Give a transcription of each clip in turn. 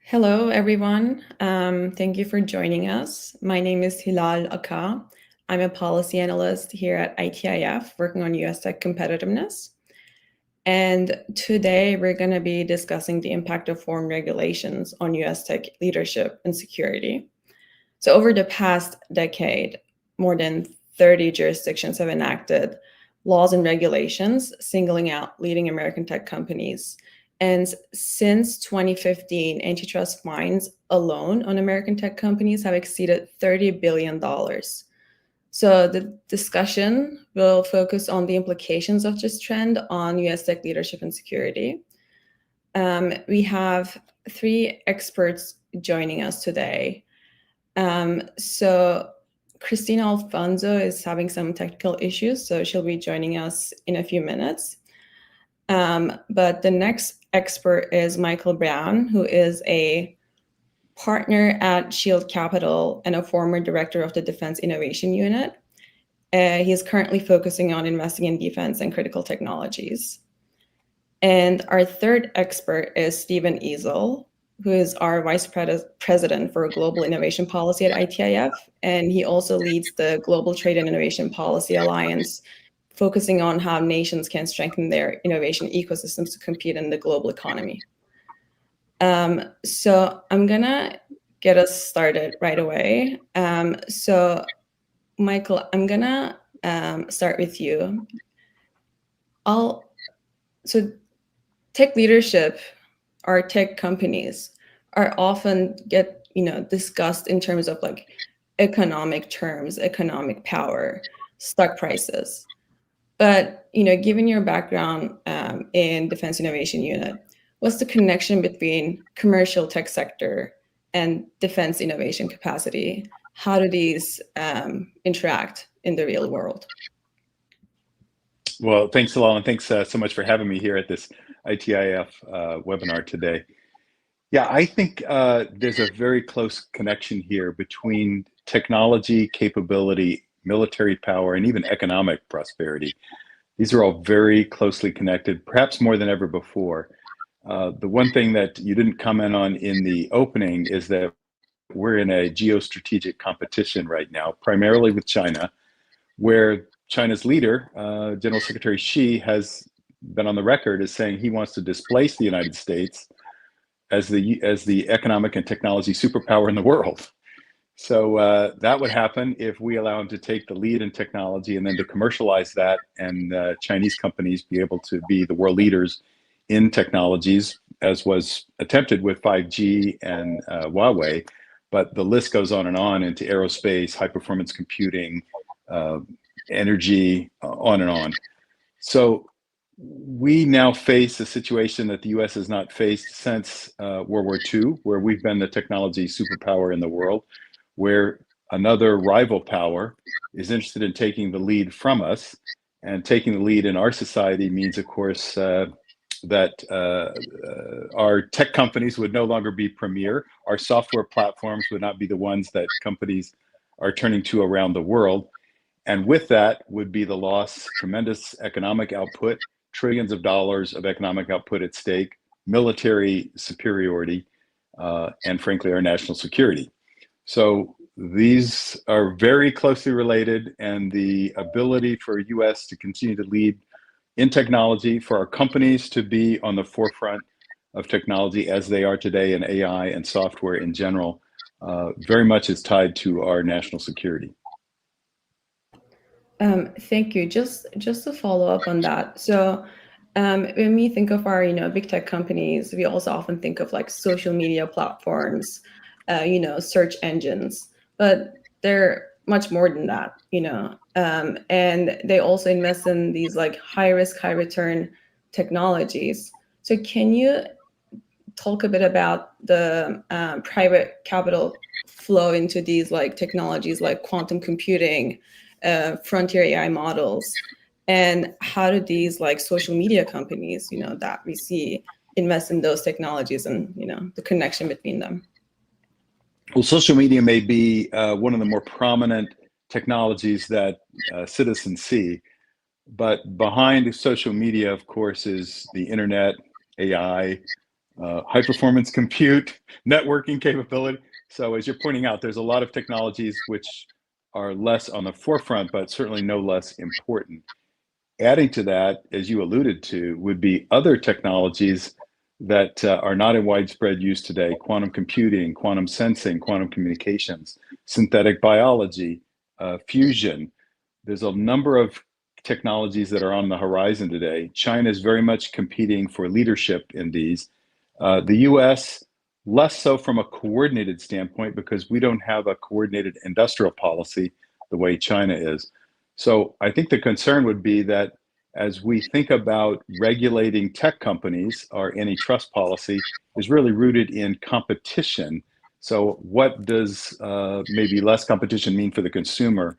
Hello, everyone. Thank you for joining us. My name is Hilal Aka. I'm a policy analyst here at ITIF working on US tech competitiveness. And today we're going to be discussing the impact of foreign regulations on US tech leadership and security. So, over the past decade, more than 30 jurisdictions have enacted laws and regulations singling out leading American tech companies. And since 2015, antitrust fines alone on American tech companies have exceeded $30 billion. So the discussion will focus on the implications of this trend on US tech leadership and security. We have three experts joining us today. So Christina Alfonso is having some technical issues, so she'll be joining us in a few minutes. But the next expert is Michael Brown, who is a partner at Shield Capital and a former director of the Defense Innovation Unit. He is currently focusing on investing in defense and critical technologies. And our third expert is Stephen Easel, who is our vice president for global innovation policy at ITIF. And he also leads the Global Trade and Innovation Policy Alliance, focusing on how nations can strengthen their innovation ecosystems to compete in the global economy. So I'm gonna get us started right away. So Michael, I'm gonna start with you. So tech leadership, our tech companies are often discussed in terms of like economic terms, economic power, stock prices. But given your background in Defense Innovation Unit, what's the connection between commercial tech sector and defense innovation capacity? How do these interact in the real world? Well, thanks, Hilal, and thanks so much for having me here at this ITIF webinar today. Yeah, I think there's a very close connection here between technology, capability, military power, and even economic prosperity. These are all very closely connected, perhaps more than ever before. The one thing that you didn't comment on in the opening is that we're in a geostrategic competition right now, primarily with China, where China's leader, General Secretary Xi, has been on the record as saying he wants to displace the United States as the economic and technology superpower in the world. So that would happen if we allow him to take the lead in technology and then to commercialize that, and Chinese companies be able to be the world leaders in technologies, as was attempted with 5G and Huawei. But the list goes on into aerospace, high performance computing, energy, on and on. So we now face a situation that the US has not faced since World War II, where we've been the technology superpower in the world, where another rival power is interested in taking the lead from us. And taking the lead in our society means, of course, that our tech companies would no longer be premier. Our software platforms would not be the ones that companies are turning to around the world. And with that would be the loss, tremendous economic output, trillions of dollars of economic output at stake, military superiority, and frankly, our national security. So these are very closely related, and the ability for US to continue to lead in technology, for our companies to be on the forefront of technology as they are today in AI and software in general, very much is tied to our national security. Thank you. Just to follow up on that. So when we think of our big tech companies, we also often think of like social media platforms, search engines, but they're much more than that, and they also invest in these like high risk, high return technologies. So can you talk a bit about the private capital flow into these like technologies like quantum computing, frontier AI models, and how do these like social media companies, that we see invest in those technologies, and the connection between them? Well, social media may be one of the more prominent technologies that citizens see, but behind social media, of course, is the internet, AI, high performance compute, networking capability. So as you're pointing out, there's a lot of technologies which are less on the forefront, but certainly no less important. Adding to that, as you alluded to, would be other technologies that are not in widespread use today: quantum computing, quantum sensing, quantum communications, synthetic biology, fusion. There's a number of technologies that are on the horizon today. China is very much competing for leadership in these. The US, less so from a coordinated standpoint, because we don't have a coordinated industrial policy the way China is. So I think the concern would be that as we think about regulating tech companies, our antitrust policy is really rooted in competition. So what does maybe less competition mean for the consumer?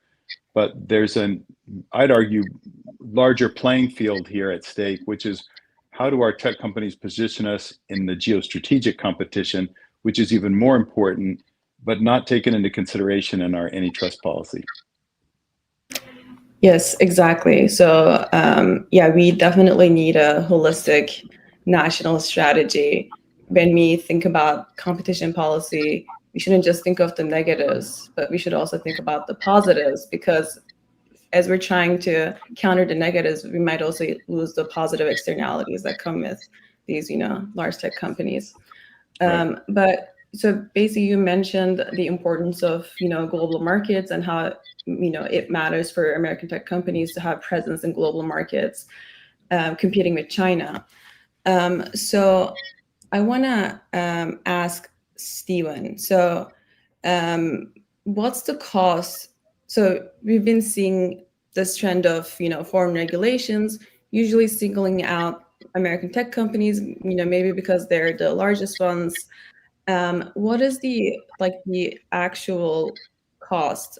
But there's I'd argue, larger playing field here at stake, which is how do our tech companies position us in the geostrategic competition, which is even more important, but not taken into consideration in our antitrust policy. Yes, exactly. So, yeah, we definitely need a holistic national strategy. When we think about competition policy, we shouldn't just think of the negatives, but we should also think about the positives, because as we're trying to counter the negatives, we might also lose the positive externalities that come with these, large tech companies. Right. But so basically, you mentioned the importance of global markets and how it matters for American tech companies to have presence in global markets, competing with China. So I want to ask Steven. So what's the cost? So we've been seeing this trend of foreign regulations, usually singling out American tech companies, maybe because they're the largest ones. What is the actual cost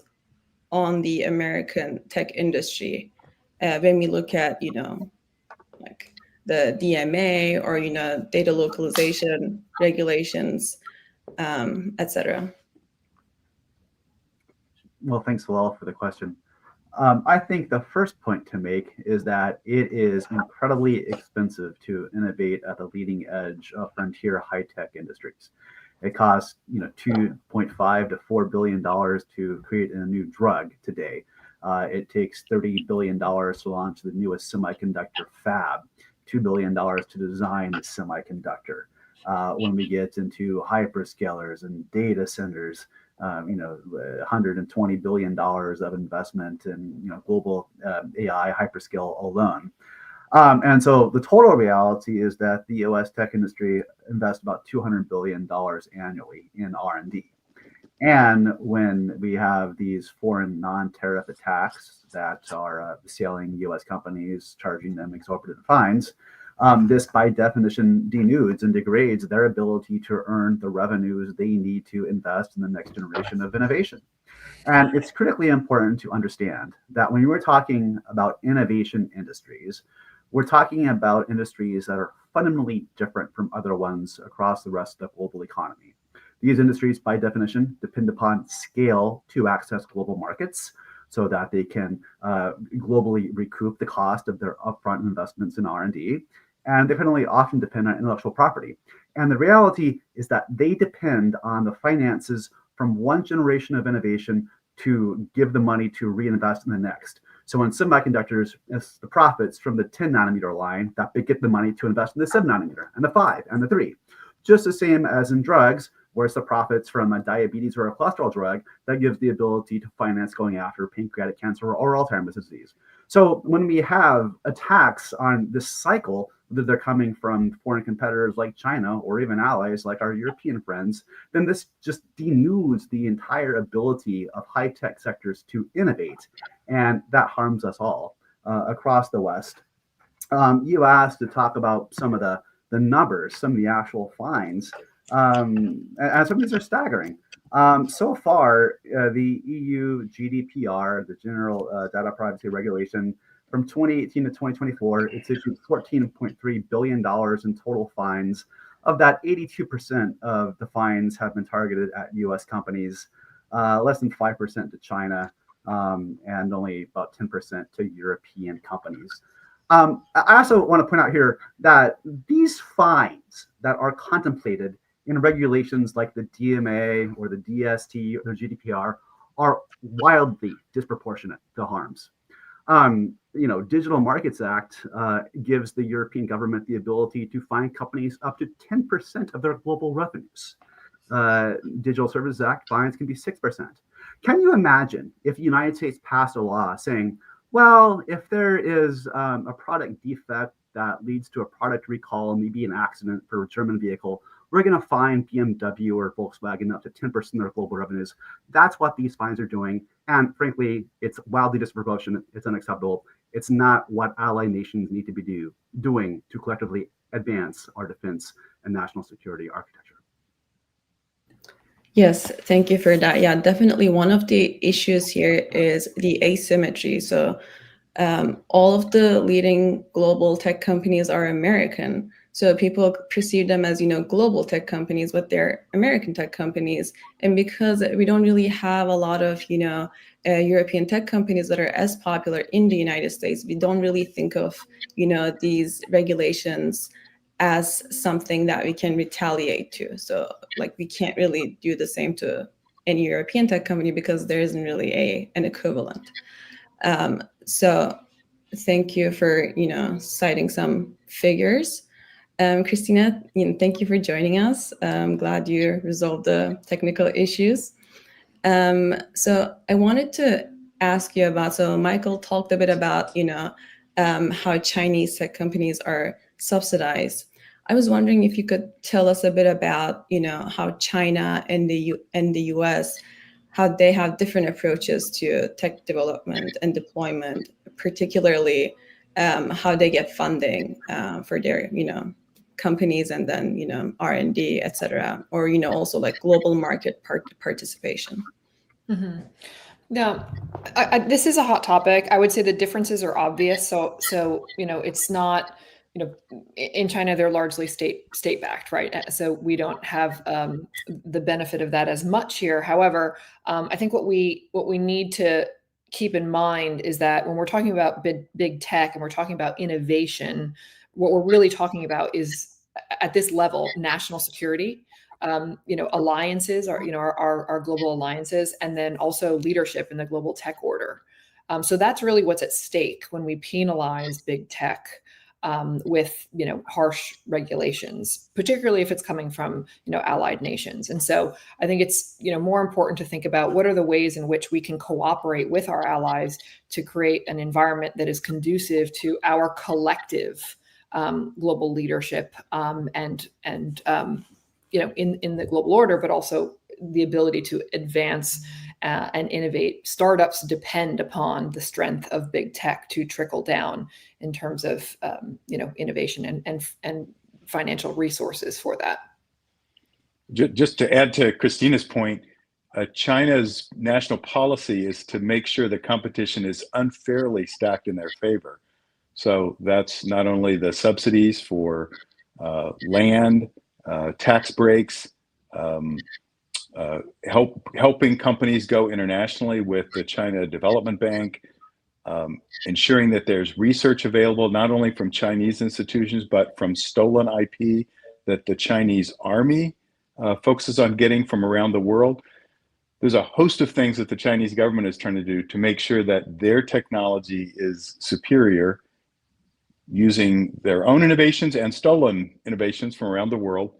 on the American tech industry when we look at like the DMA or data localization regulations, etc. Well, thanks, Bilal, for the question. I think the first point to make is that it is incredibly expensive to innovate at the leading edge of frontier high-tech industries. It costs, 2.5 to $4 billion to create a new drug today. It takes $30 billion to launch the newest semiconductor fab, $2 billion to design the semiconductor. When we get into hyperscalers and data centers, $120 billion of investment in global AI hyperscale alone. And so the total reality is that the US tech industry invests about $200 billion annually in R&D. And when we have these foreign non-tariff attacks that are assailing US companies, charging them exorbitant fines, this by definition denudes and degrades their ability to earn the revenues they need to invest in the next generation of innovation. And it's critically important to understand that when we're talking about innovation industries, we're talking about industries that are fundamentally different from other ones across the rest of the global economy. These industries, by definition, depend upon scale to access global markets so that they can globally recoup the cost of their upfront investments in R&D. And they often depend on intellectual property. And the reality is that they depend on the finances from one generation of innovation to give the money to reinvest in the next. So in semiconductors, it's the profits from the 10 nanometer line that they get the money to invest in the 7 nanometer and the 5 and the 3. Just the same as in drugs, where it's the profits from a diabetes or a cholesterol drug that gives the ability to finance going after pancreatic cancer or Alzheimer's disease. So when we have attacks on this cycle, whether they're coming from foreign competitors like China or even allies like our European friends, then this just denudes the entire ability of high-tech sectors to innovate. And that harms us all across the West. You asked to talk about some of the numbers, some of the actual fines. And some of these are staggering. So far, the EU GDPR, the General Data Privacy Regulation, from 2018 to 2024, it's issued $14.3 billion in total fines. Of that, 82% of the fines have been targeted at US companies, less than 5% to China, and only about 10% to European companies. I also want to point out here that these fines that are contemplated in regulations like the DMA or the DST or the GDPR are wildly disproportionate to harms. Digital Markets Act gives the European government the ability to fine companies up to 10% of their global revenues. Digital Services Act fines can be 6%. Can you imagine if the United States passed a law saying, well, if there is a product defect that leads to a product recall, maybe an accident for a German vehicle, we're going to fine BMW or Volkswagen up to 10% of their global revenues. That's what these fines are doing. And frankly, it's wildly disproportionate. It's unacceptable. It's not what allied nations need to be doing to collectively advance our defense and national security architecture. Yes, thank you for that. Yeah, definitely one of the issues here is the asymmetry. So all of the leading global tech companies are American. So people perceive them as, global tech companies, but they're American tech companies. And because we don't really have a lot of, European tech companies that are as popular in the United States, we don't really think of, these regulations as something that we can retaliate to. So like we can't really do the same to any European tech company because there isn't really an equivalent. So thank you for, citing some figures. Christina, thank you for joining us. I'm glad you resolved the technical issues. So I wanted to ask you about, so Michael talked a bit about, how Chinese tech companies are subsidized. I was wondering if you could tell us a bit about, how China and the US, how they have different approaches to tech development and deployment, particularly how they get funding for their, companies and then, R&D, et cetera, or, also like global market participation. Mm-hmm. Now, this is a hot topic. I would say the differences are obvious. So it's not, in China, they're largely state backed, right? So we don't have the benefit of that as much here. However, I think what we need to keep in mind is that when we're talking about big tech and we're talking about innovation, what we're really talking about is at this level, national security. Alliances are, our global alliances, and then also leadership in the global tech order. So that's really what's at stake when we penalize big tech with, harsh regulations, particularly if it's coming from, allied nations. And so I think it's, more important to think about what are the ways in which we can cooperate with our allies to create an environment that is conducive to our collective global leadership and in the global order, but also the ability to advance and innovate. Startups depend upon the strength of big tech to trickle down in terms of innovation and financial resources for that. Just to add to Christina's point, China's national policy is to make sure the competition is unfairly stacked in their favor. So that's not only the subsidies for land, tax breaks, helping companies go internationally with the China Development Bank, ensuring that there's research available not only from Chinese institutions, but from stolen IP that the Chinese army focuses on getting from around the world. There's a host of things that the Chinese government is trying to do to make sure that their technology is superior, using their own innovations and stolen innovations from around the world,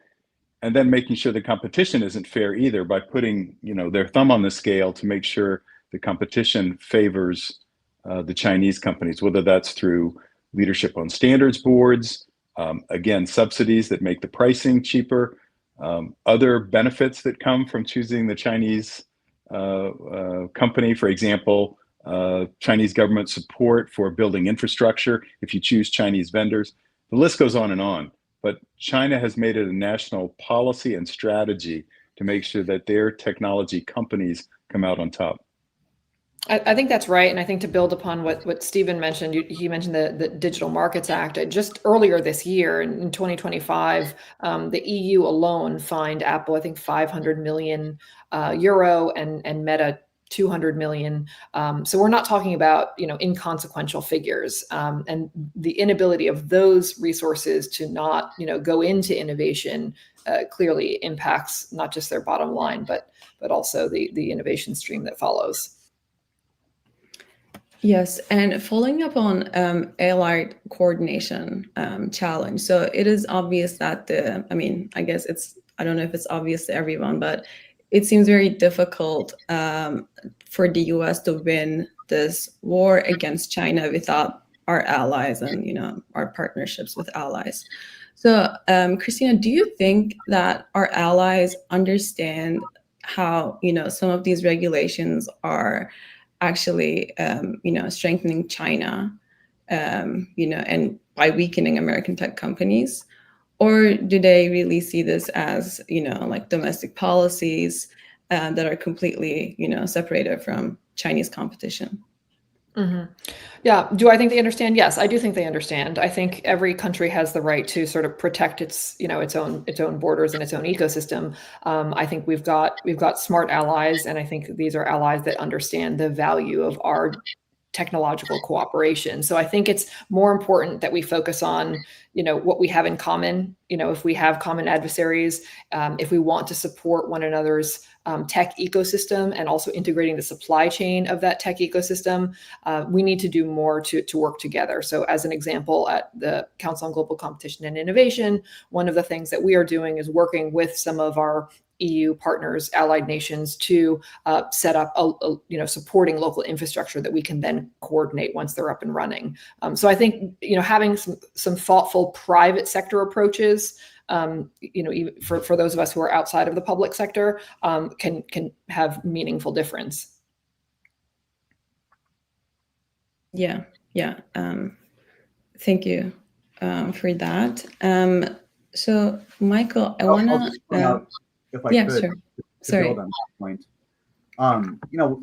and then making sure the competition isn't fair either by putting their thumb on the scale to make sure the competition favors the Chinese companies, whether that's through leadership on standards boards, again, subsidies that make the pricing cheaper, other benefits that come from choosing the Chinese company, for example, Chinese government support for building infrastructure if you choose Chinese vendors. The list goes on and on. But China has made it a national policy and strategy to make sure that their technology companies come out on top. I think that's right. And I think to build upon what Stephen mentioned, he mentioned the Digital Markets Act. Just earlier this year, in 2025, the EU alone fined Apple, I think, 500 million euro and Meta 200 million. So we're not talking about, inconsequential figures. And the inability of those resources to not, go into innovation clearly impacts not just their bottom line, but also the innovation stream that follows. Yes, and following up on allied coordination challenge. So it is obvious that I guess I don't know if it's obvious to everyone, but it seems very difficult for the US to win this war against China without our allies and, our partnerships with allies. So, Christina, do you think that our allies understand how, some of these regulations are actually, strengthening China, and by weakening American tech companies? Or do they really see this as, like domestic policies that are completely, separated from Chinese competition? Mm-hmm. Yeah. Do I think they understand? Yes, I do think they understand. I think every country has the right to sort of protect its own borders and its own ecosystem. I think we've got smart allies, and I think these are allies that understand the value of our technological cooperation. So I think it's more important that we focus on, what we have in common. If we have common adversaries, if we want to support one another's tech ecosystem and also integrating the supply chain of that tech ecosystem, we need to do more to work together. So as an example, at the Council on Global Competition and Innovation, one of the things that we are doing is working with some of our EU partners, allied nations, to set up a supporting local infrastructure that we can then coordinate once they're up and running. So I think having some thoughtful private sector approaches, for those of us who are outside of the public sector, can have meaningful difference. Yeah. Thank you for that. So, Michael, I want to. If I Yeah, could, sure. to Sorry. build on that point.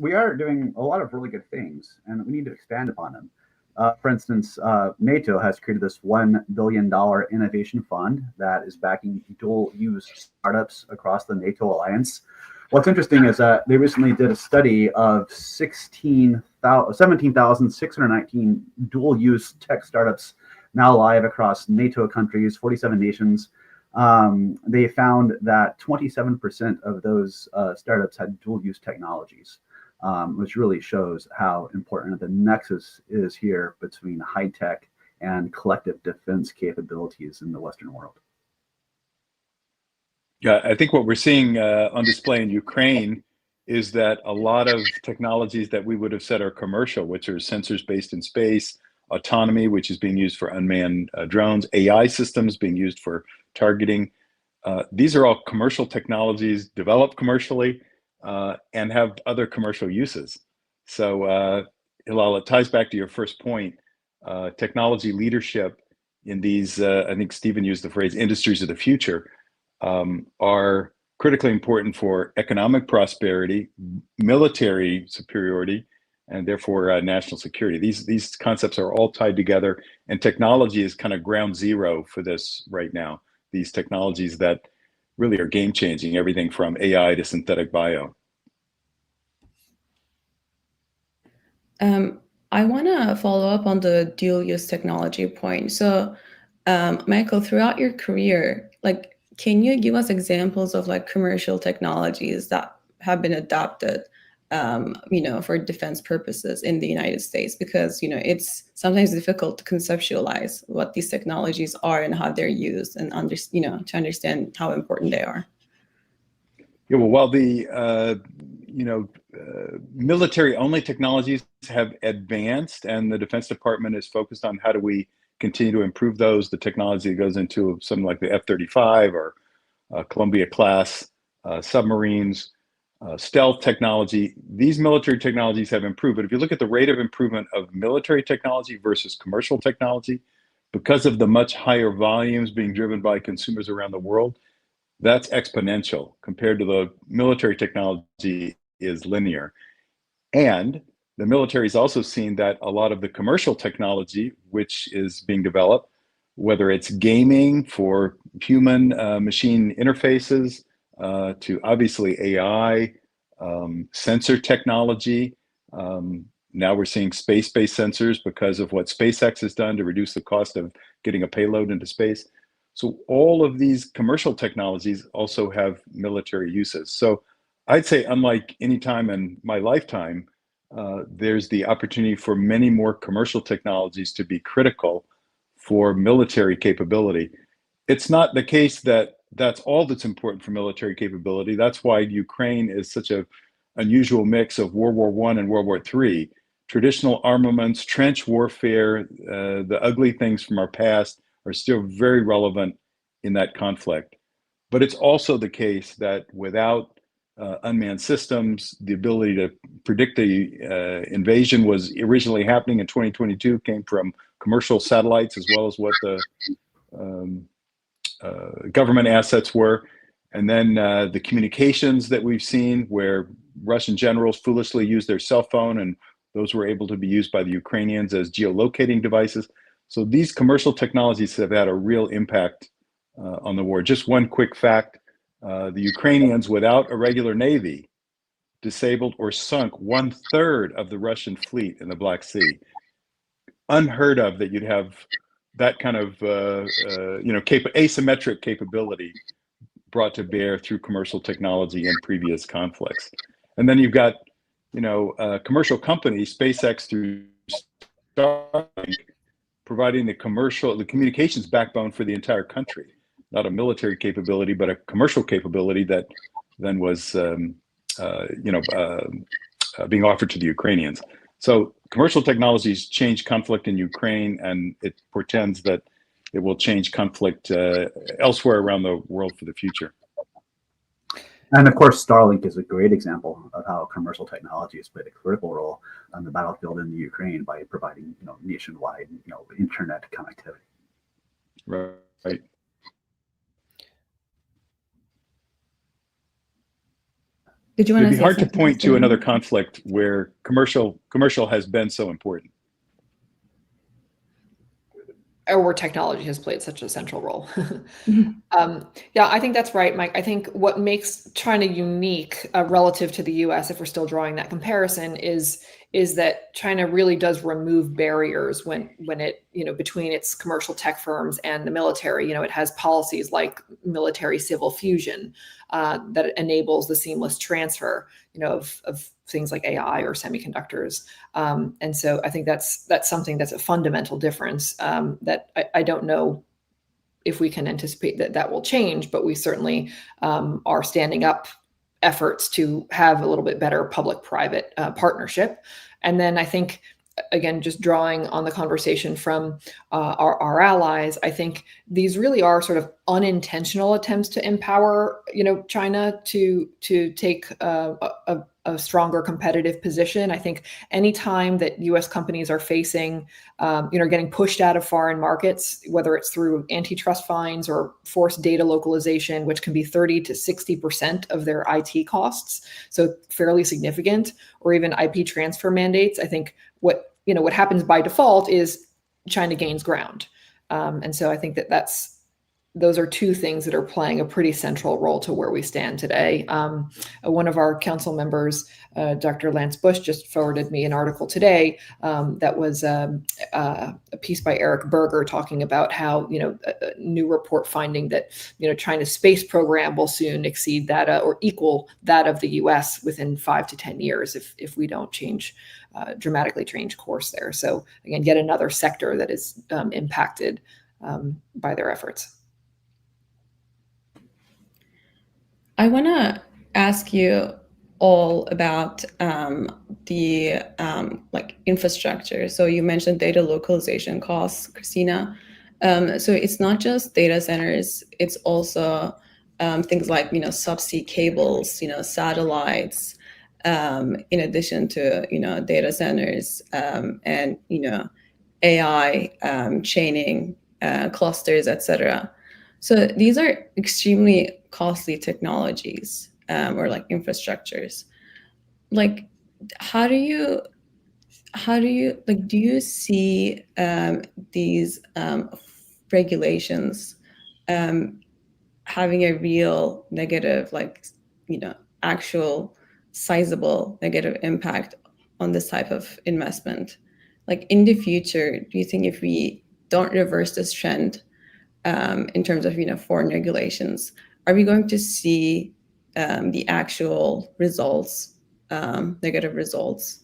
We are doing a lot of really good things, and we need to expand upon them. For instance, NATO has created this $1 billion innovation fund that is backing dual-use startups across the NATO alliance. What's interesting is that they recently did a study of 17,619 dual-use tech startups now live across NATO countries, 47 nations. They found that 27% of those startups had dual-use technologies, which really shows how important the nexus is here between high tech and collective defense capabilities in the Western world. Yeah, I think what we're seeing on display in Ukraine is that a lot of technologies that we would have said are commercial, which are sensors based in space, autonomy, which is being used for unmanned drones, AI systems being used for targeting. These are all commercial technologies developed commercially and have other commercial uses. So, Hilal, it ties back to your first point. Technology leadership in these, I think Stephen used the phrase, industries of the future, are critically important for economic prosperity, military superiority, and therefore national security. These concepts are all tied together, and technology is kind of ground zero for this right now. These technologies that really are game changing, everything from AI to synthetic bio. I want to follow up on the dual use technology point. So, Michael, throughout your career, can you give us examples of commercial technologies that have been adopted, for defense purposes in the United States? Because, it's sometimes difficult to conceptualize what these technologies are and how they're used, and to understand how important they are. Yeah, well, while the military-only technologies have advanced, and the Defense Department is focused on how do we continue to improve those, the technology that goes into something like the F-35 or Columbia-class submarines, stealth technology, these military technologies have improved. But if you look at the rate of improvement of military technology versus commercial technology, because of the much higher volumes being driven by consumers around the world, that's exponential compared to the military technology is linear. And the military has also seen that a lot of the commercial technology, which is being developed, whether it's gaming for human machine interfaces, to obviously AI, sensor technology. Now we're seeing space-based sensors because of what SpaceX has done to reduce the cost of getting a payload into space. So all of these commercial technologies also have military uses. So I'd say, unlike any time in my lifetime, there's the opportunity for many more commercial technologies to be critical for military capability. It's not the case that that's all that's important for military capability. That's why Ukraine is such a unusual mix of World War I and World War III. Traditional armaments, trench warfare, the ugly things from our past are still very relevant in that conflict. But it's also the case that without unmanned systems, the ability to predict the invasion was originally happening in 2022, came from commercial satellites as well as what the government assets were. And then the communications that we've seen where Russian generals foolishly used their cell phone, and those were able to be used by the Ukrainians as geolocating devices. So these commercial technologies have had a real impact on the war. Just one quick fact, the Ukrainians, without a regular navy, disabled or sunk 1/3 of the Russian fleet in the Black Sea. Unheard of that you'd have that kind of asymmetric capability brought to bear through commercial technology in previous conflicts. And then you've got, commercial companies, SpaceX through Starlink, providing the communications backbone for the entire country. Not a military capability, but a commercial capability that then was, being offered to the Ukrainians. So commercial technologies change conflict in Ukraine, and it portends that it will change conflict elsewhere around the world for the future. And of course, Starlink is a great example of how commercial technology has played a critical role on the battlefield in the Ukraine by providing, nationwide, internet connectivity. Right. Did you want It'd be hard to something, point to another conflict where commercial has been so important. Or where technology has played such a central role. Yeah, I think that's right, Mike. I think what makes China unique relative to the US, if we're still drawing that comparison, is that China really does remove barriers when it, between its commercial tech firms and the military. It has policies like military civil fusion that enables the seamless transfer, of things like AI or semiconductors. And so I think that's something that's a fundamental difference that I don't know if we can anticipate that will change, but we certainly are standing up efforts to have a little bit better public-private partnership. And then I think, again, just drawing on the conversation from our allies, I think these really are sort of unintentional attempts to empower, China to take a stronger competitive position. I think anytime that U.S. companies are facing, getting pushed out of foreign markets, whether it's through antitrust fines or forced data localization, which can be 30 to 60% of their IT costs, so fairly significant, or even IP transfer mandates, I think what happens by default is China gains ground. And so I think those are two things that are playing a pretty central role to where we stand today. One of our council members, Dr. Lance Bush, just forwarded me an article today that was a piece by Eric Berger talking about how, a new report finding that, China's space program will soon exceed that or equal that of the US within 5 to 10 years if we don't dramatically change course there. So again, yet another sector that is impacted by their efforts. I want to ask you all about the infrastructure. So you mentioned data localization costs, Christina. So it's not just data centers; it's also things like subsea cables, satellites, in addition to data centers and AI chaining clusters, etc. So these are extremely costly technologies or infrastructures. How do you do you see these regulations having a real negative actual sizable negative impact on this type of investment? Like in the future, do you think if we don't reverse this trend in terms of foreign regulations, are we going to see the actual results, negative results?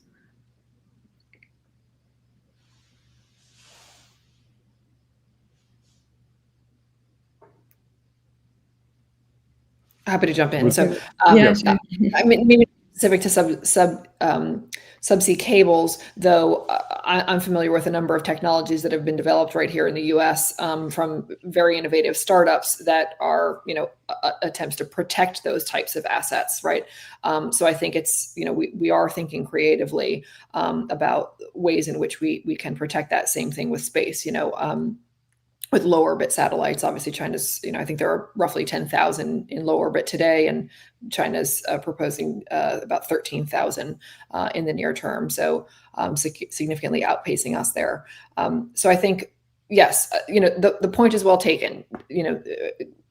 Happy to jump in. So, Yeah, sure. I mean, maybe specific to subsea cables, though I'm familiar with a number of technologies that have been developed right here in the U.S. From very innovative startups that are, attempts to protect those types of assets, right? So I think it's, we are thinking creatively about ways in which we can protect that. Same thing with space, with low orbit satellites. Obviously, China's, I think there are roughly 10,000 in low orbit today, and China's proposing about 13,000 in the near term. So significantly outpacing us there. So I think, yes, the point is well taken.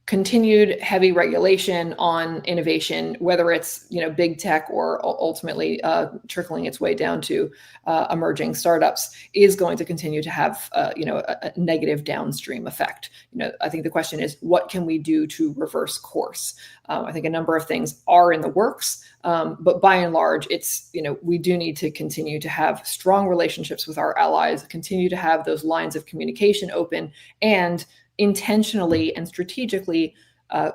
Continued heavy regulation on innovation, whether it's big tech or ultimately trickling its way down to emerging startups, is going to continue to have a negative downstream effect. I think the question is, what can we do to reverse course? I think a number of things are in the works, but by and large, it's we do need to continue to have strong relationships with our allies, continue to have those lines of communication open, and intentionally and strategically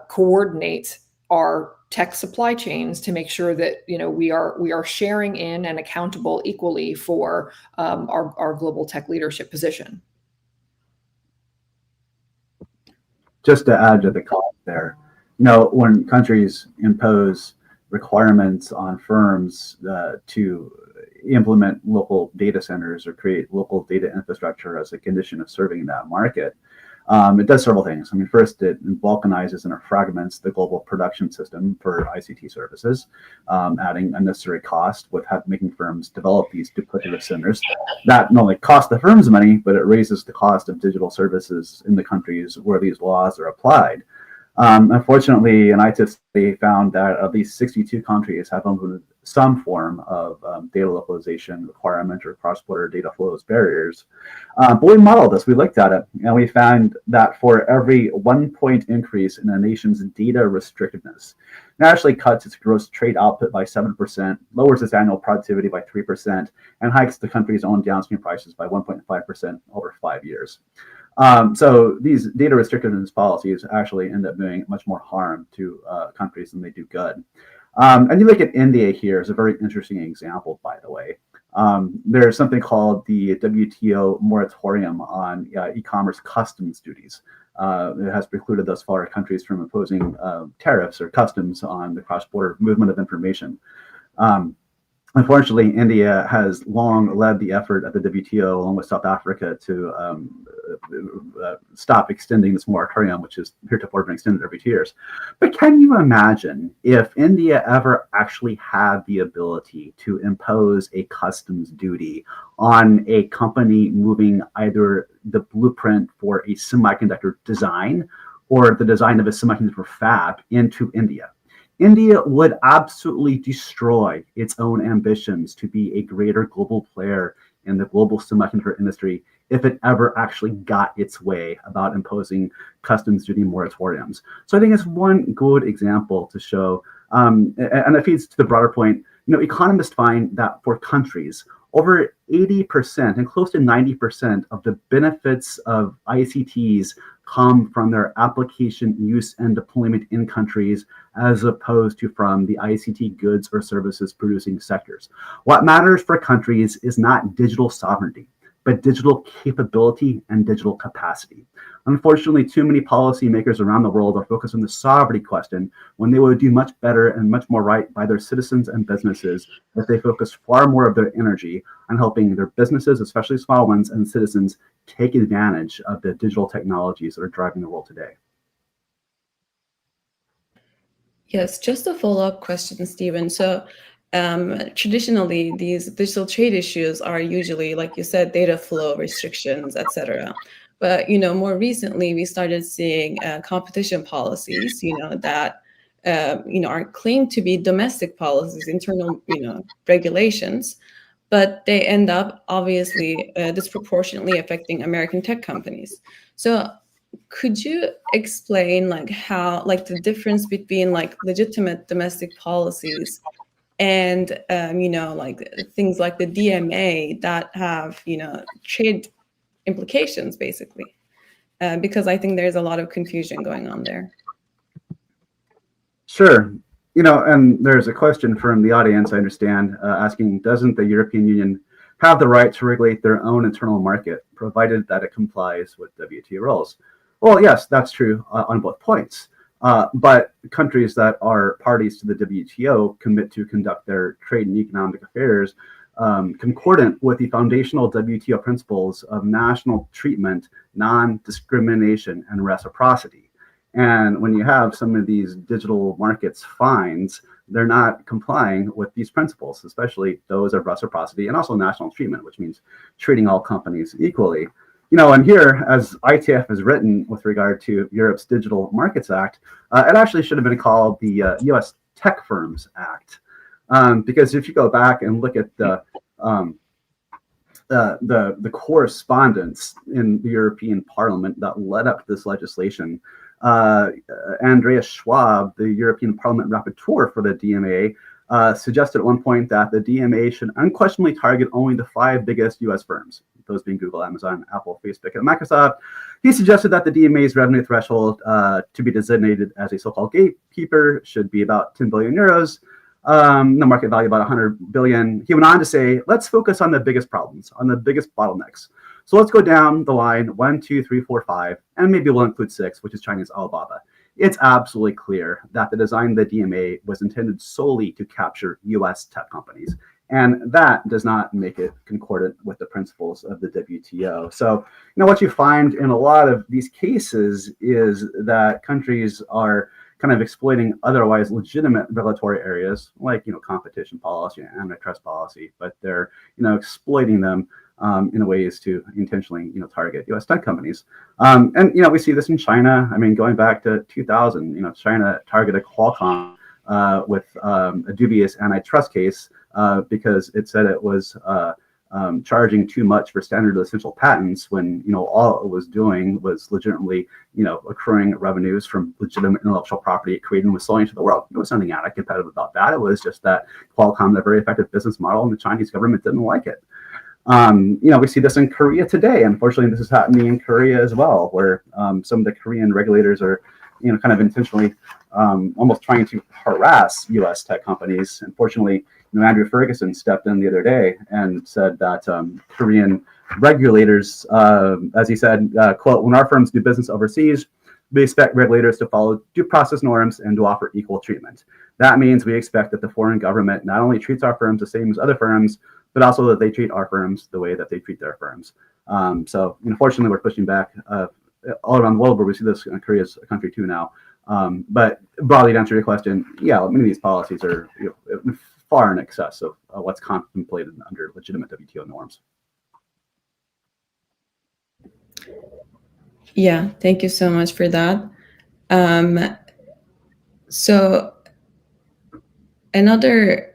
coordinate our tech supply chains to make sure that we are sharing in and accountable equally for our global tech leadership position. Just to add to the cost there, when countries impose requirements on firms to implement local data centers or create local data infrastructure as a condition of serving that market, it does several things. I mean, first, it balkanizes and fragments the global production system for ICT services, adding unnecessary cost with making firms develop these duplicative centers. That not only costs the firms money, but it raises the cost of digital services in the countries where these laws are applied. Unfortunately, an ITIF study found that at least 62 countries have implemented some form of data localization requirement or cross-border data flows barriers. But we modeled this, we looked at it, and we found that for every 1 point increase in a nation's data restrictiveness, it actually cuts its gross trade output by 7%, lowers its annual productivity by 3%, and hikes the country's own downstream prices by 1.5% over 5 years. So these data restrictiveness policies actually end up doing much more harm to countries than they do good. And you look at India here as a very interesting example, by the way. There's something called the WTO moratorium on e-commerce customs duties. It has precluded thus far countries from imposing tariffs or customs on the cross-border movement of information. Unfortunately, India has long led the effort at the WTO, along with South Africa, to stop extending this moratorium, which is heretofore been extended every 2 years. But can you imagine if India ever actually had the ability to impose a customs duty on a company moving either the blueprint for a semiconductor design or the design of a semiconductor fab into India? India would absolutely destroy its own ambitions to be a greater global player in the global semiconductor industry if it ever actually got its way about imposing customs duty moratoriums. So I think it's one good example to show, and it feeds to the broader point. Economists find that for countries, over 80% and close to 90% of the benefits of ICTs come from their application use and deployment in countries as opposed to from the ICT goods or services producing sectors. What matters for countries is not digital sovereignty, but digital capability and digital capacity. Unfortunately, too many policymakers around the world are focused on the sovereignty question when they would do much better and much more right by their citizens and businesses if they focus far more of their energy on helping their businesses, especially small ones, and citizens take advantage of the digital technologies that are driving the world today. Yes, just a follow-up question, Stephen. So traditionally, these digital trade issues are usually, like you said, data flow restrictions, etc. But more recently, we started seeing competition policies, that are claimed to be domestic policies, internal, regulations, but they end up obviously disproportionately affecting American tech companies. So could you explain like how, like the difference between like legitimate domestic policies and like things like the DMA that have trade implications basically? Because I think there's a lot of confusion going on there. Sure. And there's a question from the audience, I understand, asking, doesn't the European Union have the right to regulate their own internal market, provided that it complies with WTO rules? Well, yes, that's true on both points. But countries that are parties to the WTO commit to conduct their trade and economic affairs concordant with the foundational WTO principles of national treatment, non-discrimination, and reciprocity. And when you have some of these digital markets fines, they're not complying with these principles, especially those of reciprocity and also national treatment, which means treating all companies equally. And here, as ITF has written with regard to Europe's Digital Markets Act, it actually should have been called the U.S. Tech Firms Act, because if you go back and look at the correspondence in the European Parliament that led up to this legislation, Andreas Schwab, the European Parliament rapporteur for the DMA, suggested at one point that the DMA should unquestionably target only the 5 biggest U.S. firms, those being Google, Amazon, Apple, Facebook, and Microsoft. He suggested that the DMA's revenue threshold to be designated as a so-called gatekeeper should be about 10 billion euros, the market value about 100 billion. He went on to say, let's focus on the biggest problems, on the biggest bottlenecks. So let's go down the line 1, 2, 3, 4, 5, and maybe we'll include 6, which is China's Alibaba. It's absolutely clear that the design of the DMA was intended solely to capture US tech companies. And that does not make it concordant with the principles of the WTO. So, what you find in a lot of these cases is that countries are kind of exploiting otherwise legitimate regulatory areas like, competition policy and antitrust policy, but they're, exploiting them in ways to intentionally, target U.S. tech companies. And we see this in China. I mean, going back to 2000, China targeted Qualcomm with a dubious antitrust case because it said it was charging too much for standard essential patents when all it was doing was legitimately accruing revenues from legitimate intellectual property it created and was selling to the world. There was nothing anti-competitive about that. It was just that Qualcomm had a very effective business model and the Chinese government didn't like it. We see this in Korea today. Unfortunately, this is happening in Korea as well, where some of the Korean regulators are, kind of intentionally almost trying to harass U.S. tech companies. Unfortunately, Andrew Ferguson stepped in the other day and said that Korean regulators, as he said, quote, when our firms do business overseas, we expect regulators to follow due process norms and to offer equal treatment. That means we expect that the foreign government not only treats our firms the same as other firms, but also that they treat our firms the way that they treat their firms. So, unfortunately, we're pushing back all around the world where we see this. Korea is a country too now. But broadly, to answer your question, yeah, many of these policies are far in excess of what's contemplated under legitimate WTO norms. Yeah, thank you so much for that. So another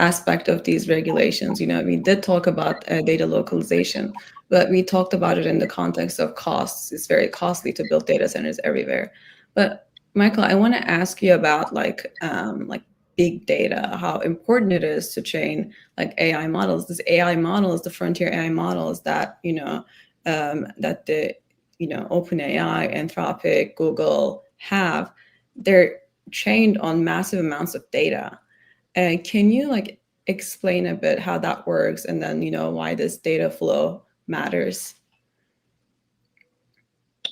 aspect of these regulations, we did talk about data localization, but we talked about it in the context of costs. It's very costly to build data centers everywhere. But Michael, I want to ask you about like big data, how important it is to train like AI models. This AI models, the frontier AI models that that the OpenAI, Anthropic, Google have, they're trained on massive amounts of data. Can you like explain a bit how that works, and then why this data flow matters?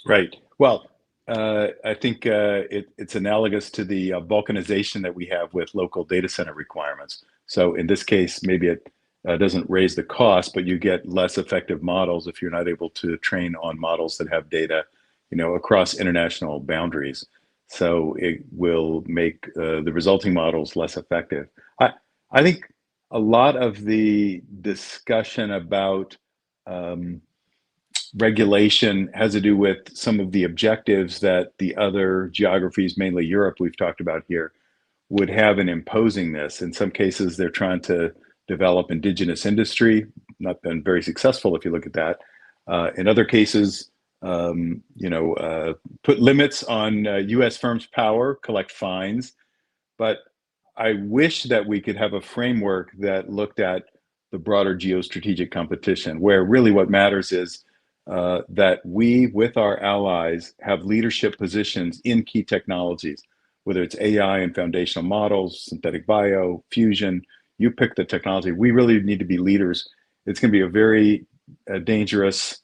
Right. Well, I think it's analogous to the balkanization that we have with local data center requirements. So in this case, maybe it doesn't raise the cost, but you get less effective models if you're not able to train on models that have data, across international boundaries. So it will make the resulting models less effective. I think a lot of the discussion about regulation has to do with some of the objectives that the other geographies, mainly Europe, we've talked about here, would have in imposing this. In some cases, they're trying to develop indigenous industry, not been very successful if you look at that. In other cases, put limits on U.S. firms' power, collect fines. But I wish that we could have a framework that looked at the broader geostrategic competition, where really what matters is that we, with our allies, have leadership positions in key technologies, whether it's AI and foundational models, synthetic bio, fusion, you pick the technology. We really need to be leaders. It's going to be a very dangerous,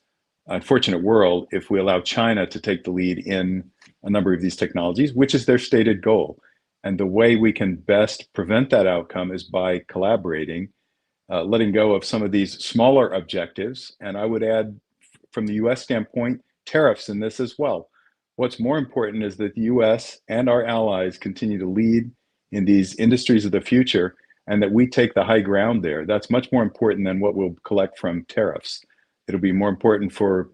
unfortunate world if we allow China to take the lead in a number of these technologies, which is their stated goal. And the way we can best prevent that outcome is by collaborating, letting go of some of these smaller objectives. And I would add, from the US standpoint, tariffs in this as well. What's more important is that the US and our allies continue to lead in these industries of the future and that we take the high ground there. That's much more important than what we'll collect from tariffs. It'll be more important for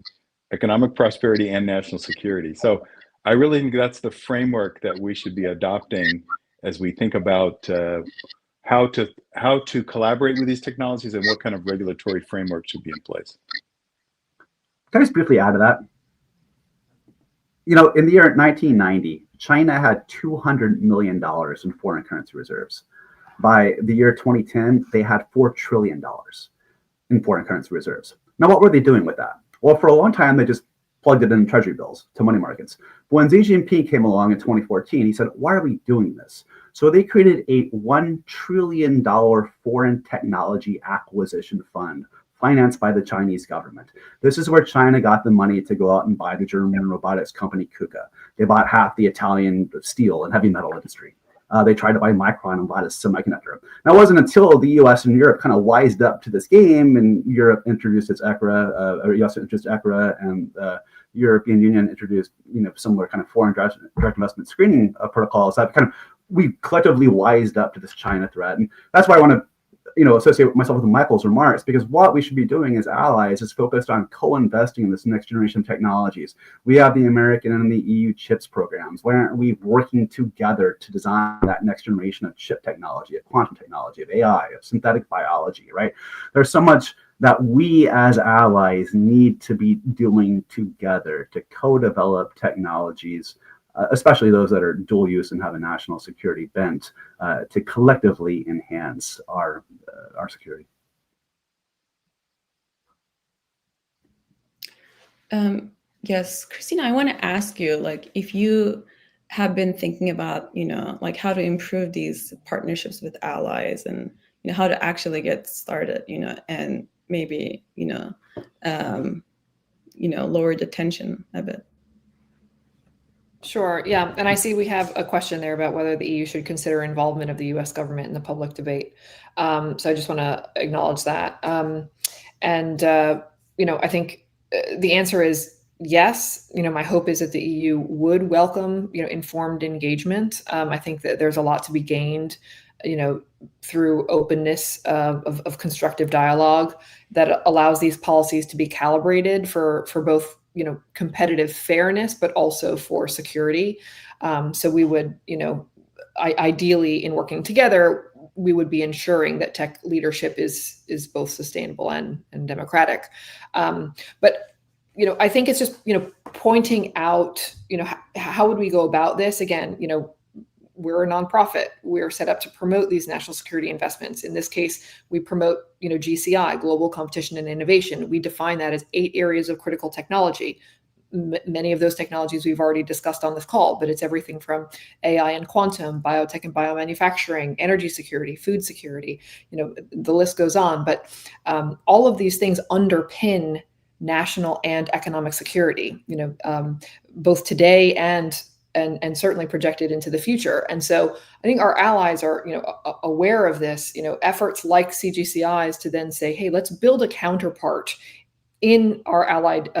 economic prosperity and national security. So I really think that's the framework that we should be adopting as we think about how to collaborate with these technologies and what kind of regulatory framework should be in place. Can I just briefly add to that? In the year 1990, China had $200 million in foreign currency reserves. By the year 2010, they had $4 trillion in foreign currency reserves. Now, what were they doing with that? Well, for a long time, they just plugged it in treasury bills to money markets. But when Xi Jinping came along in 2014, he said, why are we doing this? So they created a $1 trillion foreign technology acquisition fund financed by the Chinese government. This is where China got the money to go out and buy the German robotics company KUKA. They bought half the Italian steel and heavy metal industry. They tried to buy Micron and bought a semiconductor. Now, it wasn't until the US and Europe kind of wised up to this game and Europe introduced its ECRA, or US introduced ECRA, and European Union introduced similar kind of foreign direct investment screening protocols that kind of we collectively wised up to this China threat. And that's why I want to associate myself with Michael's remarks, because what we should be doing as allies is focused on co-investing in this next generation of technologies. We have the American and the EU CHIPS programs. Why aren't we working together to design that next generation of chip technology, of quantum technology, of AI, of synthetic biology, right? There's so much that we as allies need to be doing together to co-develop technologies, especially those that are dual use and have a national security bent, to collectively enhance our security. Yes, Christina, I want to ask you, if you have been thinking about, how to improve these partnerships with allies and, how to actually get started, and maybe, lower the tension a bit. Sure. Yeah. And I see we have a question there about whether the EU should consider involvement of the US government in the public debate. So I just want to acknowledge that. I think the answer is yes. My hope is that the EU would welcome, informed engagement. I think that there's a lot to be gained, through openness of constructive dialogue that allows these policies to be calibrated for both competitive fairness, but also for security. So we would, ideally, in working together, we would be ensuring that tech leadership is both sustainable and democratic. But I think it's just pointing out how would we go about this again. We're a nonprofit. We're set up to promote these national security investments. In this case, we promote, GCI, global competition and innovation. We define that as 8 areas of critical technology. Many of those technologies we've already discussed on this call, but it's everything from AI and quantum, biotech and biomanufacturing, energy security, food security. The list goes on. But all of these things underpin national and economic security. Both today and certainly projected into the future. And so I think our allies are, aware of this, efforts like CGCI's to then say, hey, let's build a counterpart in our allied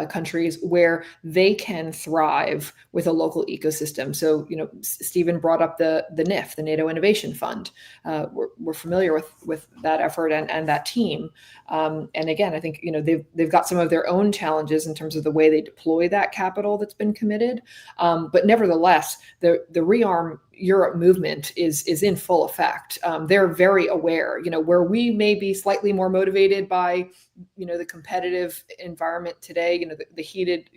countries where they can thrive with a local ecosystem. So Stephen brought up the NIF, the NATO Innovation Fund. We're familiar with that effort and that team. And again, I think they've got some of their own challenges in terms of the way they deploy that capital that's been committed. But nevertheless, the rearm Europe movement is in full effect. They're very aware, where we may be slightly more motivated by the competitive environment today, the heated,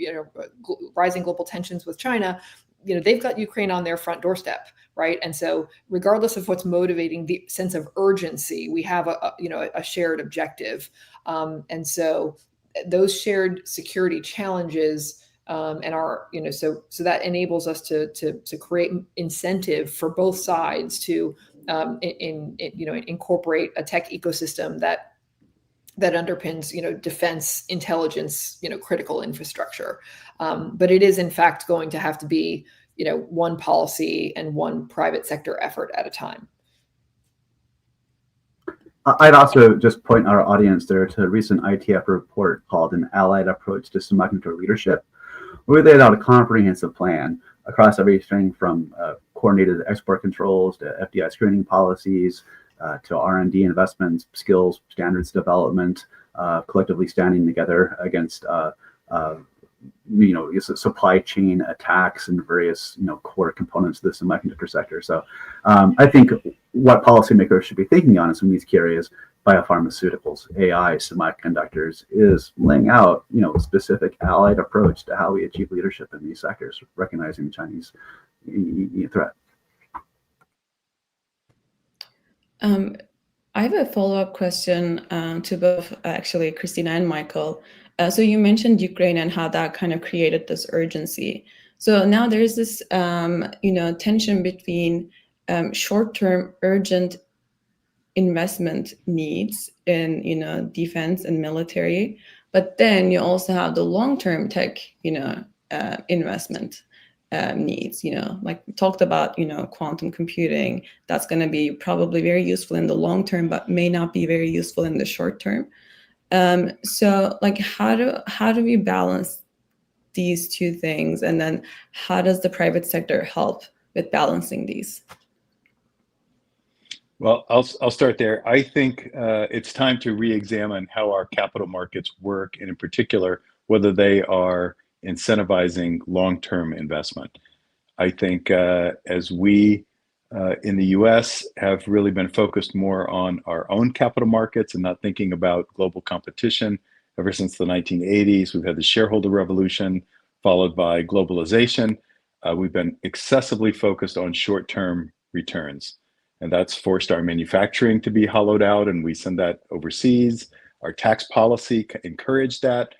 rising global tensions with China, they've got Ukraine on their front doorstep, right? And so regardless of what's motivating the sense of urgency, we have a shared objective. And so those shared security challenges and our, so that enables us to create incentive for both sides to incorporate a tech ecosystem that underpins, defense, intelligence, critical infrastructure. But it is in fact going to have to be, one policy and one private sector effort at a time. I'd also just point our audience there to a recent ITF report called An Allied Approach to Semiconductor Leadership, where we laid out a comprehensive plan across everything from coordinated export controls to FDI screening policies, to R&D investments, skills, standards development, collectively standing together against supply chain attacks and various core components of the semiconductor sector. So I think what policymakers should be thinking on in some of these key areas, biopharmaceuticals, AI, semiconductors, is laying out a specific allied approach to how we achieve leadership in these sectors, recognizing the Chinese threat. I have a follow-up question to both actually Christina and Michael. So you mentioned Ukraine and how that kind of created this urgency. So now there's this tension between short-term urgent investment needs in defense and military, but then you also have the long-term tech investment needs, like we talked about, quantum computing, that's going to be probably very useful in the long term, but may not be very useful in the short term. So like, how do we balance these two things? And then how does the private sector help with balancing these? Well, I'll start there. I think it's time to re-examine how our capital markets work, and in particular, whether they are incentivizing long-term investment. I think as we in the US have really been focused more on our own capital markets and not thinking about global competition ever since the 1980s. We've had the shareholder revolution followed by globalization. We've been excessively focused on short-term returns. And that's forced our manufacturing to be hollowed out, and we send that overseas. Our tax policy encouraged that.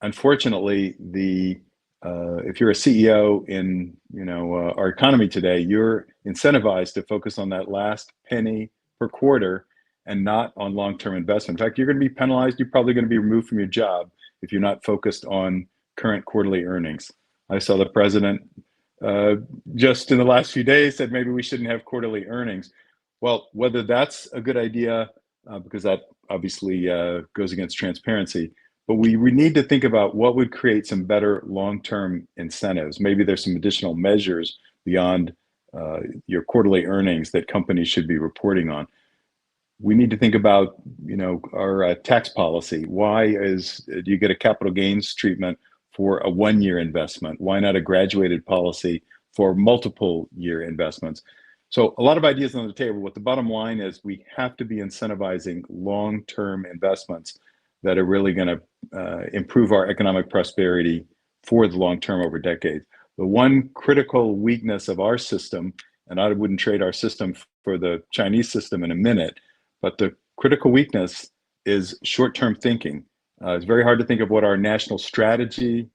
Unfortunately, if you're a CEO in our economy today, you're incentivized to focus on that last penny per quarter and not on long-term investment. In fact, you're going to be penalized. You're probably going to be removed from your job if you're not focused on current quarterly earnings. I saw the president just in the last few days said maybe we shouldn't have quarterly earnings. Well, whether that's a good idea, because that obviously goes against transparency, but we need to think about what would create some better long-term incentives. Maybe there's some additional measures beyond your quarterly earnings that companies should be reporting on. We need to think about, our tax policy. Why do you get a capital gains treatment for a one-year investment? Why not a graduated policy for multiple year investments? So a lot of ideas on the table. What the bottom line is, we have to be incentivizing long-term investments that are really going to improve our economic prosperity for the long term over decades. The one critical weakness of our system, and I wouldn't trade our system for the Chinese system in a minute, but the critical weakness is short-term thinking. It's very hard to think of what our national strategy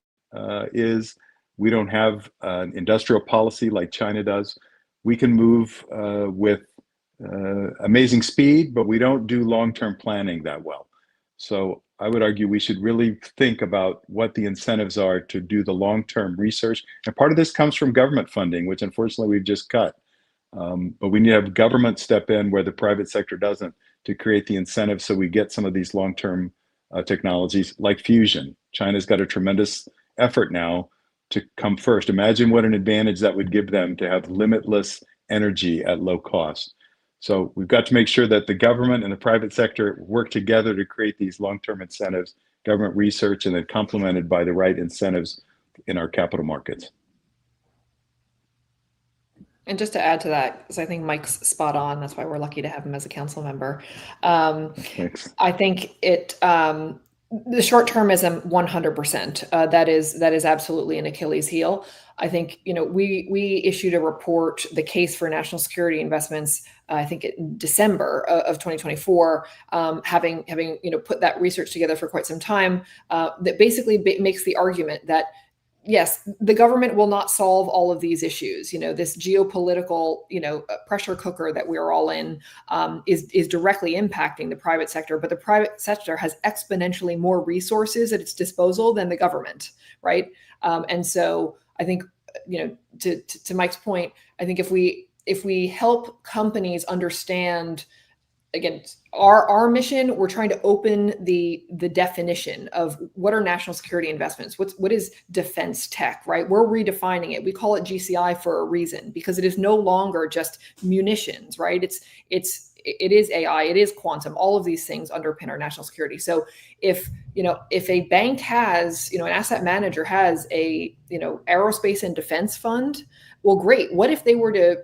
is. We don't have an industrial policy like China does. We can move with amazing speed, but we don't do long-term planning that well. So I would argue we should really think about what the incentives are to do the long-term research. And part of this comes from government funding, which unfortunately we've just cut. But we need to have government step in where the private sector doesn't, to create the incentives so we get some of these long-term technologies like fusion. China's got a tremendous effort now to come first. Imagine what an advantage that would give them to have limitless energy at low cost. So we've got to make sure that the government and the private sector work together to create these long-term incentives, government research, and then complemented by the right incentives in our capital markets. And just to add to that, because I think Mike's spot on, that's why we're lucky to have him as a council member. Thanks. I think the short termism 100%. That is absolutely an Achilles heel. I think we issued a report, the case for national security investments, I think in December of 2024, having put that research together for quite some time, that basically makes the argument that yes, the government will not solve all of these issues. This geopolitical, pressure cooker that we're all in is directly impacting the private sector, but the private sector has exponentially more resources at its disposal than the government, right? And so I think, to Mike's point, I think if we help companies understand, again, our mission, we're trying to open the definition of what are national security investments. What is defense tech, right? We're redefining it. We call it GCI for a reason, because it is no longer just munitions, right? It is AI, it is quantum. All of these things underpin our national security. So if a bank has, an asset manager has a, aerospace and defense fund, well, great. What if they were to,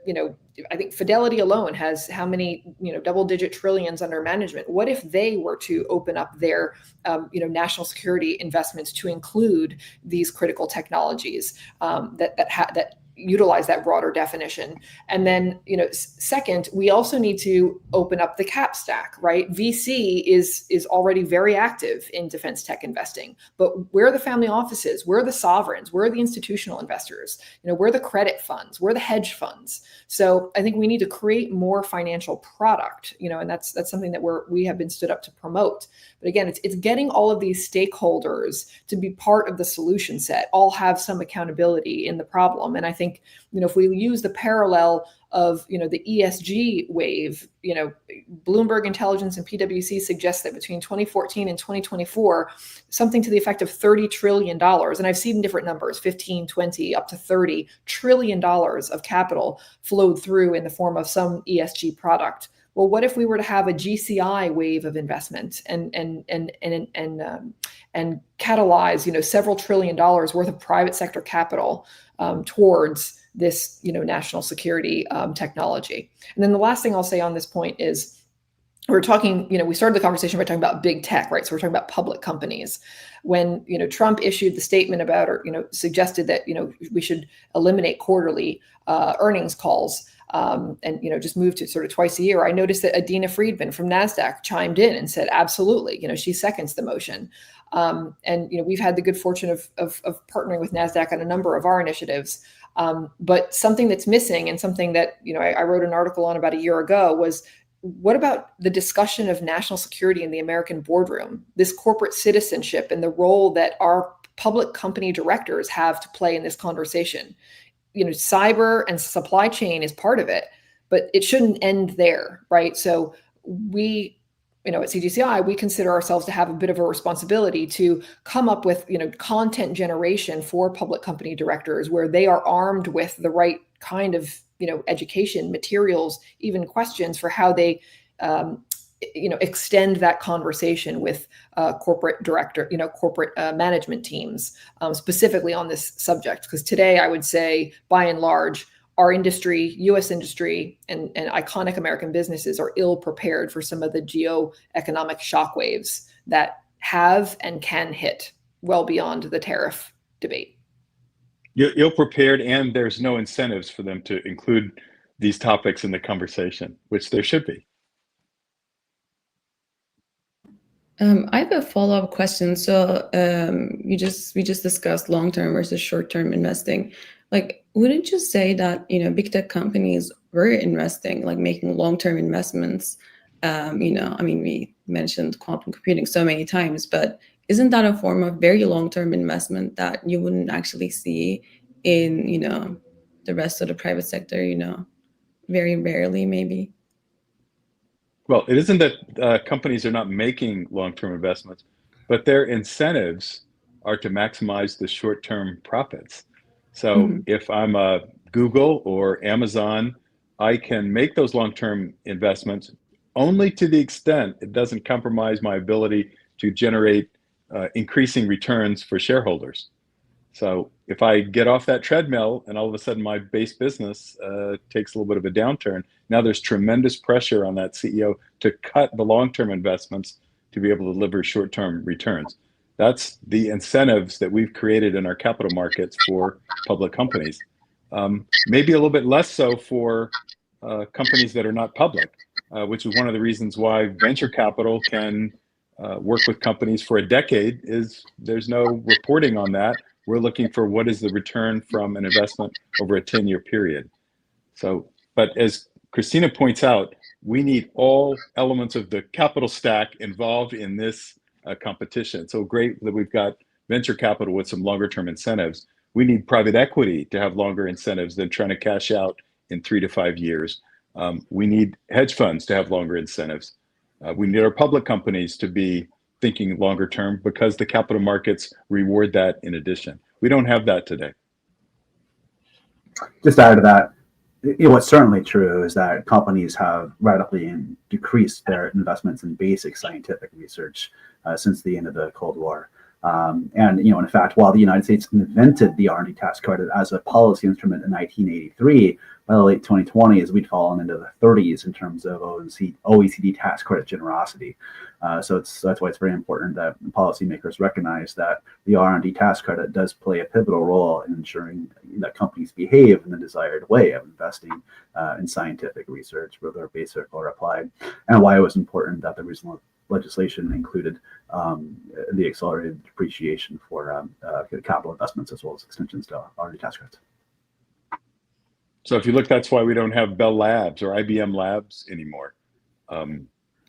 I think Fidelity alone has how many, double-digit trillions under management. What if they were to open up their, national security investments to include these critical technologies that utilize that broader definition? And then, second, we also need to open up the cap stack, right? VC is already very active in defense tech investing, but where are the family offices? Where are the sovereigns? Where are the institutional investors? Where are the credit funds? Where are the hedge funds? So I think we need to create more financial product, and that's something that we have been stood up to promote. But again, it's getting all of these stakeholders to be part of the solution set, all have some accountability in the problem. And I think, if we use the parallel of, the ESG wave, Bloomberg Intelligence and PwC suggest that between 2014 and 2024, something to the effect of $30 trillion, and I've seen different numbers, 15, 20, up to $30 trillion of capital flowed through in the form of some ESG product. Well, what if we were to have a GCI wave of investment and catalyze, several $1 trillion worth of private sector capital towards this, national security technology? And then the last thing I'll say on this point is, we're talking, we started the conversation by talking about big tech, right? So we're talking about public companies. When, Trump issued the statement about, or, suggested that, we should eliminate quarterly earnings calls, and just move to sort of twice a year, I noticed that Adina Friedman from NASDAQ chimed in and said, absolutely, she seconds the motion. And we've had the good fortune of partnering with NASDAQ on a number of our initiatives. But something that's missing, and something that I wrote an article on about a year ago, was, what about the discussion of national security in the American boardroom, this corporate citizenship and the role that our public company directors have to play in this conversation? Cyber and supply chain is part of it, but it shouldn't end there, right? So we, at CGCI, we consider ourselves to have a bit of a responsibility to come up with, content generation for public company directors, where they are armed with the right kind of, education materials, even questions for how they, extend that conversation with corporate director, corporate management teams, specifically on this subject. Because today, I would say, by and large, our industry, U.S. industry, and iconic American businesses are ill prepared for some of the geo-economic shockwaves that have and can hit well beyond the tariff debate. You're ill prepared, and there's no incentives for them to include these topics in the conversation, which there should be. I have a follow-up question. So we just discussed long-term versus short-term investing. Like, wouldn't you say that big tech companies were investing, like making long-term investments? We mentioned quantum computing so many times, but isn't that a form of very long-term investment that you wouldn't actually see in the rest of the private sector? Very rarely, maybe. Well, it isn't that companies are not making long-term investments. but their incentives are to maximize the short-term profits. So if I'm a Google or Amazon, I can make those long-term investments only to the extent it doesn't compromise my ability to generate increasing returns for shareholders. So if I get off that treadmill and all of a sudden my base business takes a little bit of a downturn, now there's tremendous pressure on that CEO to cut the long-term investments to be able to deliver short-term returns. That's the incentives that we've created in our capital markets for public companies. Maybe a little bit less so for companies that are not public, which is one of the reasons why venture capital can work with companies for a decade. Is there's no reporting on that. We're looking for what is the return from an investment over a 10-year period. So, but as Christina points out, we need all elements of the capital stack involved in this competition. So great that we've got venture capital with some longer term incentives. We need private equity to have longer incentives than trying to cash out in 3 to 5 years. We need hedge funds to have longer incentives. We need our public companies to be thinking longer term because the capital markets reward that in addition. We don't have that today. Just to add to that, what's certainly true is that companies have radically decreased their investments in basic scientific research since the end of the Cold War. And in fact, while the United States invented the R&D tax credit as a policy instrument in 1983, by the late 2020s, we'd fallen into the 30s in terms of OECD tax credit generosity. So that's why it's very important that policymakers recognize that the R&D tax credit does play a pivotal role in ensuring that companies behave in the desired way of investing in scientific research, whether basic or applied, and why it was important that the recent legislation included the accelerated depreciation for capital investments as well as extensions to R&D tax credits. So if you look, that's why we don't have Bell Labs or IBM Labs anymore.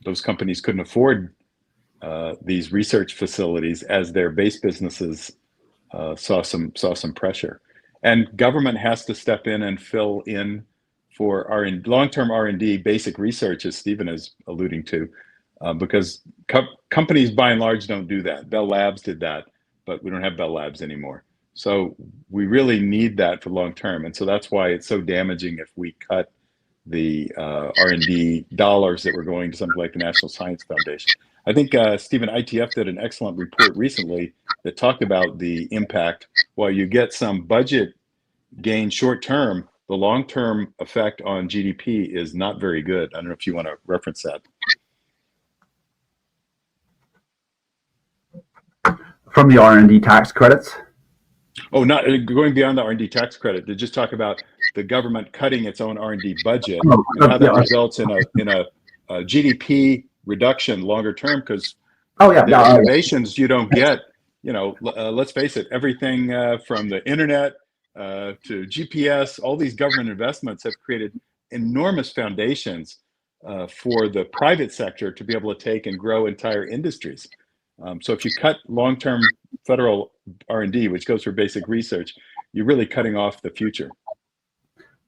Those companies couldn't afford these research facilities as their base businesses saw some pressure. And government has to step in and fill in for long-term R&D, basic research, as Stephen is alluding to, because companies by and large don't do that. Bell Labs did that, but we don't have Bell Labs anymore. So we really need that for long term. And so that's why it's so damaging if we cut the R&D dollars that were going to something like the National Science Foundation. I think Stephen, ITF did an excellent report recently that talked about the impact. While you get some budget gain short term, the long term effect on GDP is not very good. I don't know if you want to reference that. From the R&D tax credits? Oh, not going beyond the R&D tax credit, to just talk about the government cutting its own R&D budget and how that results in a GDP reduction longer term, because the innovations you don't get, let's face it, everything from the internet to GPS, all these government investments have created enormous foundations for the private sector to be able to take and grow entire industries. So if you cut long-term federal R&D, which goes for basic research, you're really cutting off the future.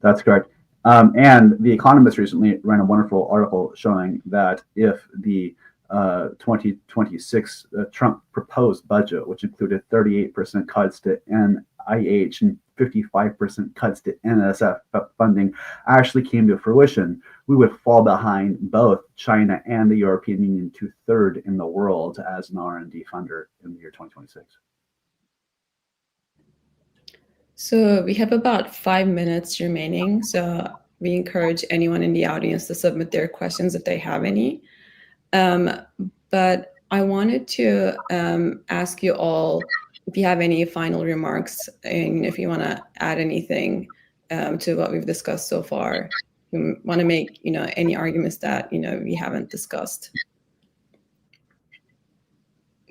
That's correct. And The Economist recently ran a wonderful article showing that if the 2026 Trump proposed budget, which included 38% cuts to NIH and 55% cuts to NSF funding, actually came to fruition, we would fall behind both China and the European Union to third in the world as an R&D funder in the year 2026. So we have about 5 minutes remaining. So we encourage anyone in the audience to submit their questions if they have any. But I wanted to ask you all if you have any final remarks and if you want to add anything to what we've discussed so far. You want to make any arguments that we haven't discussed.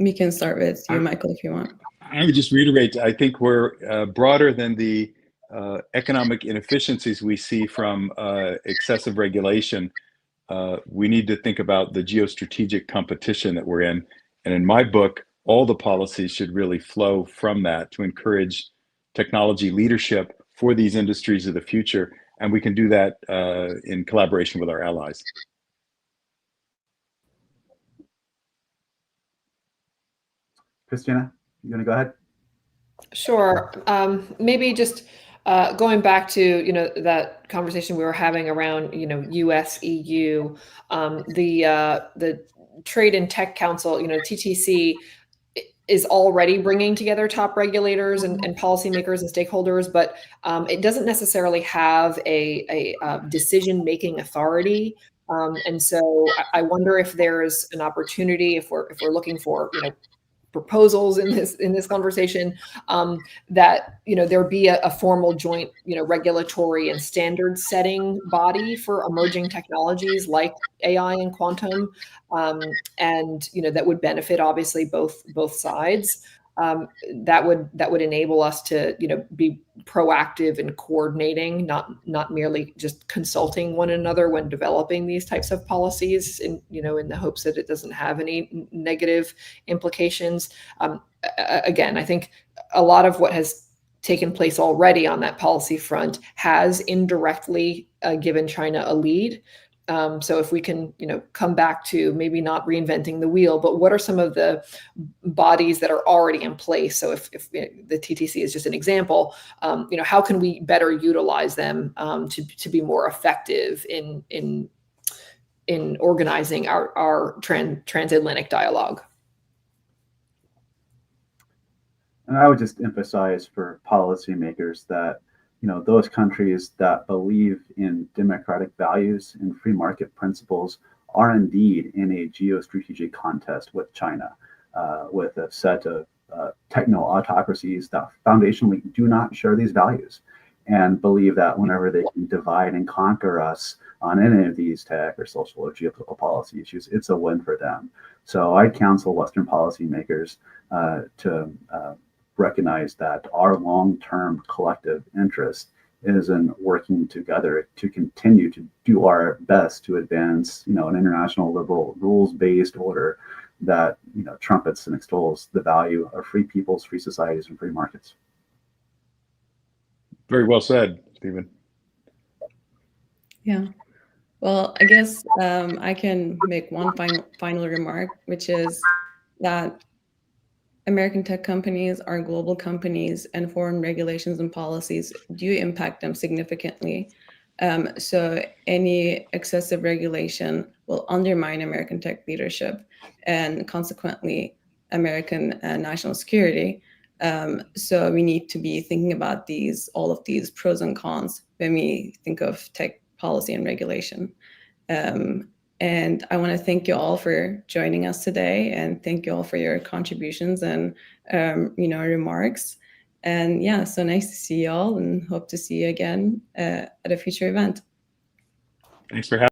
We can start with you, Michael, if you want. I would just reiterate, I think we're broader than the economic inefficiencies we see from excessive regulation. We need to think about the geostrategic competition that we're in. And in my book, all the policies should really flow from that to encourage technology leadership for these industries of the future. And we can do that in collaboration with our allies. Christina, you want to go ahead? Sure. Maybe just going back to that conversation we were having around U.S. EU, the Trade and Tech Council, TTC, is already bringing together top regulators and policymakers and stakeholders, but it doesn't necessarily have a decision-making authority. And so I wonder if there's an opportunity, if we're looking for proposals in this conversation, that there be a formal joint regulatory and standard setting body for emerging technologies like AI and quantum, and that would benefit obviously both sides. That would enable us to be proactive in coordinating, not merely just consulting one another when developing these types of policies, in the hopes that it doesn't have any negative implications. Again, I think a lot of what has taken place already on that policy front has indirectly given China a lead. So if we can, come back to maybe not reinventing the wheel, but what are some of the bodies that are already in place? So if the TTC is just an example, how can we better utilize them to be more effective in organizing our transatlantic dialogue? And I would just emphasize for policymakers that those countries that believe in democratic values and free market principles are indeed in a geostrategic contest with China, with a set of techno-autocracies that foundationally do not share these values and believe that whenever they can divide and conquer us on any of these tech or social or geopolitical policy issues, it's a win for them. So I counsel Western policymakers to recognize that our long-term collective interest is in working together to continue to do our best to advance, an international liberal rules-based order that, trumpets and extols the value of free peoples, free societies, and free markets. Very well said, Stephen. Yeah. Well, I guess I can make one final remark, which is that American tech companies are global companies, and foreign regulations and policies do impact them significantly. So any excessive regulation will undermine American tech leadership and consequently American national security. So we need to be thinking about all of these pros and cons when we think of tech policy and regulation. And I want to thank you all for joining us today, and thank you all for your contributions and remarks. And yeah, so nice to see you all, and hope to see you again at a future event. Thanks for having me.